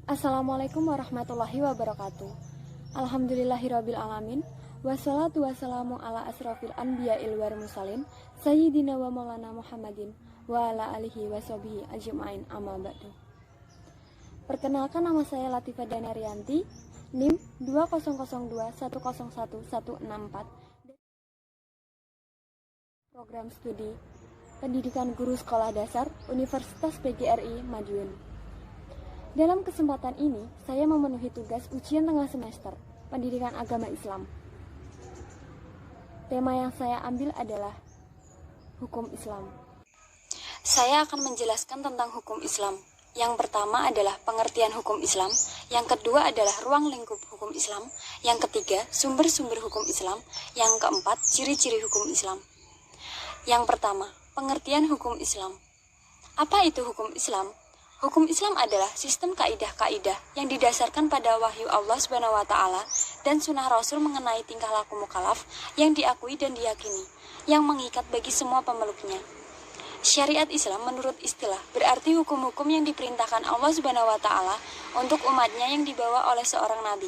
Assalamualaikum warahmatullahi wabarakatuh. Alhamdulillahirabbil alamin. Wassalatu wassalamu ala asrofil anbiya'il wal mursalin sayyidina wa maulana Muhammadin wa ala alihi wa sahbihi ajma'in, amma ba'du. Perkenalkan, nama saya Latifah Danarianti, NIM 2002101164, Program Studi Pendidikan Guru Sekolah Dasar Universitas PGRI Madiun. Dalam kesempatan ini, saya memenuhi tugas ujian tengah semester Pendidikan Agama Islam. Tema yang saya ambil adalah Hukum Islam. Saya akan menjelaskan tentang hukum Islam. Yang pertama adalah pengertian hukum Islam, yang kedua adalah ruang lingkup hukum Islam, yang ketiga sumber-sumber hukum Islam, yang keempat ciri-ciri hukum Islam. Yang pertama, pengertian hukum Islam. Apa itu hukum Islam? Hukum Islam adalah sistem kaidah-kaidah yang didasarkan pada wahyu Allah Subhanahu wa Ta'ala dan sunnah Rasul mengenai tingkah laku mukallaf yang diakui dan diyakini, yang mengikat bagi semua pemeluknya. Syariat Islam menurut istilah berarti hukum-hukum yang diperintahkan Allah Subhanahu wa Ta'ala untuk umatnya yang dibawa oleh seorang nabi,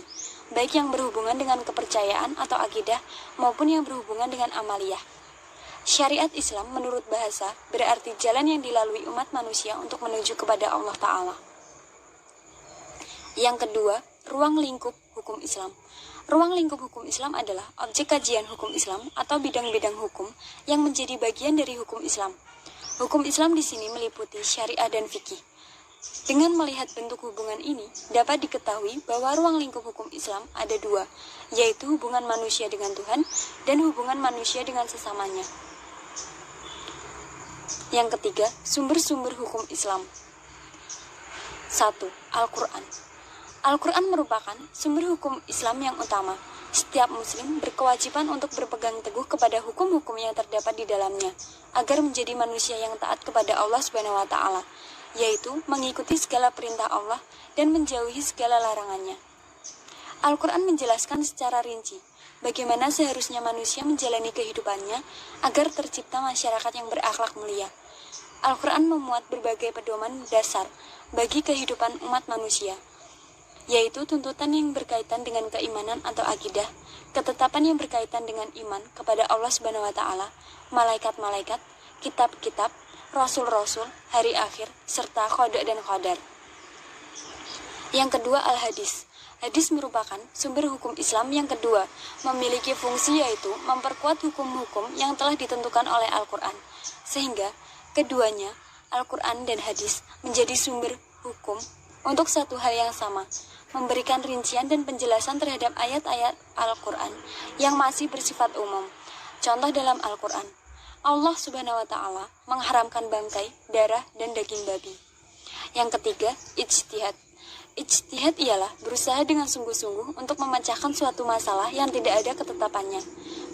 baik yang berhubungan dengan kepercayaan atau akidah maupun yang berhubungan dengan amaliyah. Syariat Islam menurut bahasa berarti jalan yang dilalui umat manusia untuk menuju kepada Allah Ta'ala. Yang kedua, ruang lingkup hukum Islam. Ruang lingkup hukum Islam adalah objek kajian hukum Islam atau bidang-bidang hukum yang menjadi bagian dari hukum Islam. Hukum Islam di sini meliputi syariah dan fikih. Dengan melihat bentuk hubungan ini, dapat diketahui bahwa ruang lingkup hukum Islam ada dua, yaitu hubungan manusia dengan Tuhan dan hubungan manusia dengan sesamanya. Yang ketiga, sumber-sumber hukum Islam. 1. Al-Quran. Al-Quran merupakan sumber hukum Islam yang utama. Setiap muslim berkewajiban untuk berpegang teguh kepada hukum-hukum yang terdapat di dalamnya, agar menjadi manusia yang taat kepada Allah Subhanahu wa Ta'ala, yaitu mengikuti segala perintah Allah dan menjauhi segala larangannya. Al-Quran menjelaskan secara rinci bagaimana seharusnya manusia menjalani kehidupannya agar tercipta masyarakat yang berakhlak mulia. Al-Quran memuat berbagai pedoman dasar bagi kehidupan umat manusia, yaitu tuntutan yang berkaitan dengan keimanan atau akidah, ketetapan yang berkaitan dengan iman kepada Allah Subhanahu wa Ta'ala, malaikat-malaikat, kitab-kitab, rasul-rasul, hari akhir, serta qada dan qadar. Yang kedua, Al-Hadis. Hadis merupakan sumber hukum Islam yang kedua, memiliki fungsi yaitu memperkuat hukum-hukum yang telah ditentukan oleh Al-Quran, sehingga keduanya, Al-Quran dan hadis, menjadi sumber hukum untuk satu hal yang sama, memberikan rincian dan penjelasan terhadap ayat-ayat Al-Quran yang masih bersifat umum. Contoh dalam Al-Quran, Allah Subhanahu wa Ta'ala mengharamkan bangkai, darah, dan daging babi. Yang ketiga, ijtihad. Ijtihad ialah berusaha dengan sungguh-sungguh untuk memecahkan suatu masalah yang tidak ada ketetapannya,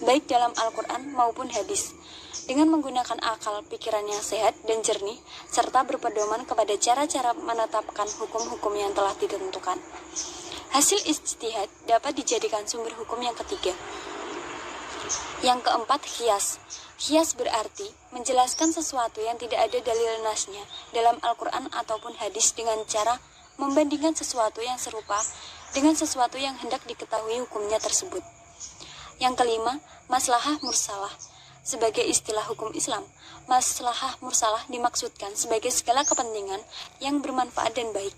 baik dalam Al-Quran maupun hadis, dengan menggunakan akal pikiran yang sehat dan jernih, serta berpedoman kepada cara-cara menetapkan hukum-hukum yang telah ditentukan. Hasil ijtihad dapat dijadikan sumber hukum yang ketiga. Yang keempat, qiyas. Qiyas berarti menjelaskan sesuatu yang tidak ada dalil nasnya dalam Al-Quran ataupun hadis dengan cara membandingkan sesuatu yang serupa dengan sesuatu yang hendak diketahui hukumnya tersebut. Yang kelima, maslahah mursalah. Sebagai istilah hukum Islam, maslahah mursalah dimaksudkan sebagai segala kepentingan yang bermanfaat dan baik.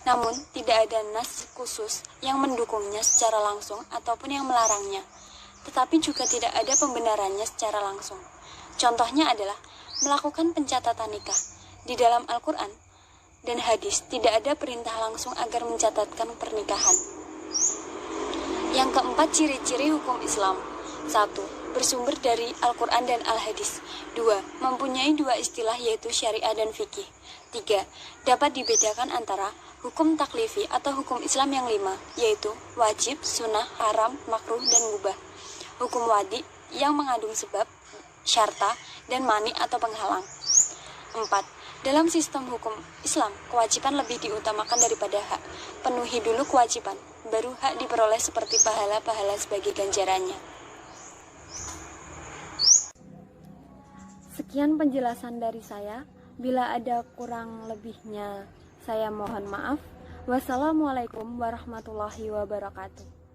Namun, tidak ada nas khusus yang mendukungnya secara langsung ataupun yang melarangnya, tetapi juga tidak ada pembenarannya secara langsung. Contohnya adalah melakukan pencatatan nikah. Di dalam Al-Quran dan hadis tidak ada perintah langsung agar mencatatkan pernikahan. Yang keempat, ciri-ciri hukum Islam. 1. Bersumber dari Al-Quran dan Al-Hadis. 2. Mempunyai dua istilah yaitu syariah dan fikih. 3. Dapat dibedakan antara hukum taklifi atau hukum Islam yang 5, yaitu wajib, sunnah, haram, makruh, dan mubah. Hukum wadi yang mengandung sebab, syarta, dan mani atau penghalang. 4. Dalam sistem hukum Islam, kewajiban lebih diutamakan daripada hak. Penuhi dulu kewajiban, baru hak diperoleh seperti pahala-pahala sebagai ganjarannya. Sekian penjelasan dari saya. Bila ada kurang lebihnya, saya mohon maaf. Wassalamualaikum warahmatullahi wabarakatuh.